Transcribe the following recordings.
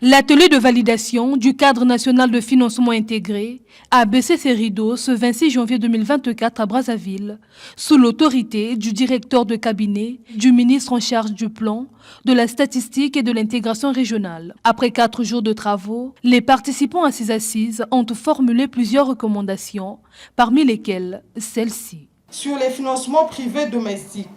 L'atelier de validation du cadre national de financement intégré a baissé ses rideaux ce 26 janvier 2024 à Brazzaville, sous l'autorité du directeur de cabinet du ministre en charge du plan, de la statistique et de l'intégration régionale. Après 4 jours de travaux, les participants à ces assises ont formulé plusieurs recommandations, parmi lesquelles celle-ci. Sur les financements privés domestiques,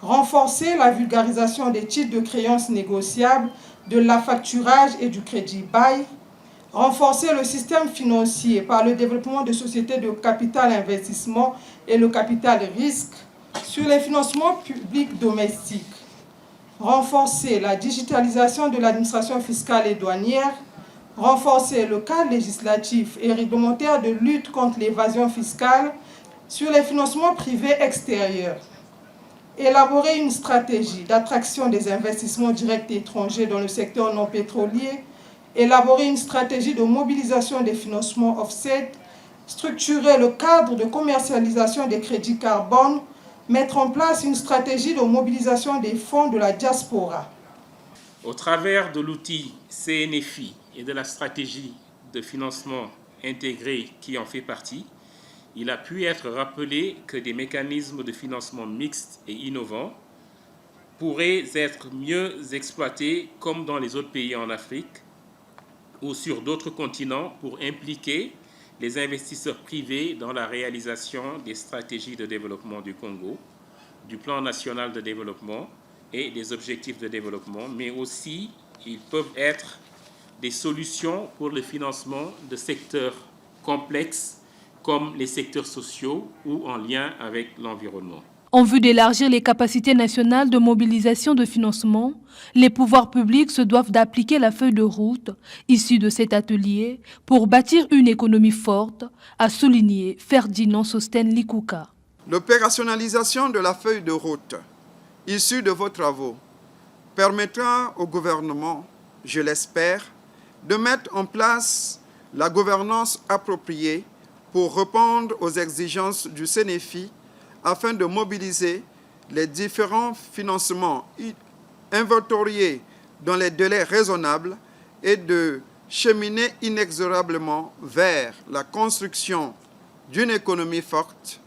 renforcer la vulgarisation des titres de créances négociables, de l'affacturage et du crédit bail, renforcer le système financier par le développement de sociétés de capital investissement et le capital risque. Sur les financements publics domestiques, renforcer la digitalisation de l'administration fiscale et douanière, renforcer le cadre législatif et réglementaire de lutte contre l'évasion fiscale. Sur les financements privés extérieurs, élaborer une stratégie d'attraction des investissements directs étrangers dans le secteur non pétrolier, élaborer une stratégie de mobilisation des financements offset, structurer le cadre de commercialisation des crédits carbone, mettre en place une stratégie de mobilisation des fonds de la diaspora. Au travers de l'outil CNFI et de la stratégie de financement intégré qui en fait partie, il a pu être rappelé que des mécanismes de financement mixtes et innovants pourraient être mieux exploités comme dans les autres pays en Afrique ou sur d'autres continents pour impliquer les investisseurs privés dans la réalisation des stratégies de développement du Congo, du plan national de développement et des objectifs de développement, mais aussi ils peuvent être des solutions pour le financement de secteurs complexes comme les secteurs sociaux ou en lien avec l'environnement. En vue d'élargir les capacités nationales de mobilisation de financement, les pouvoirs publics se doivent d'appliquer la feuille de route issue de cet atelier pour bâtir une économie forte, a souligné Ferdinand Sosten Likuka. L'opérationnalisation de la feuille de route issue de vos travaux permettra au gouvernement, je l'espère, de mettre en place la gouvernance appropriée pour répondre aux exigences du CNFI afin de mobiliser les différents financements inventoriés dans les délais raisonnables et de cheminer inexorablement vers la construction d'une économie forte,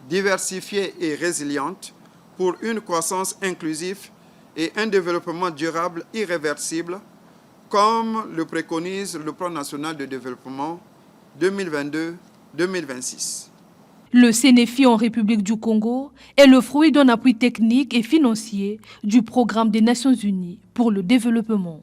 diversifiée et résiliente pour une croissance inclusive et un développement durable irréversible, comme le préconise le Plan national de développement 2022-2026. Le CNFI en République du Congo est le fruit d'un appui technique et financier du Programme des Nations Unies pour le développement.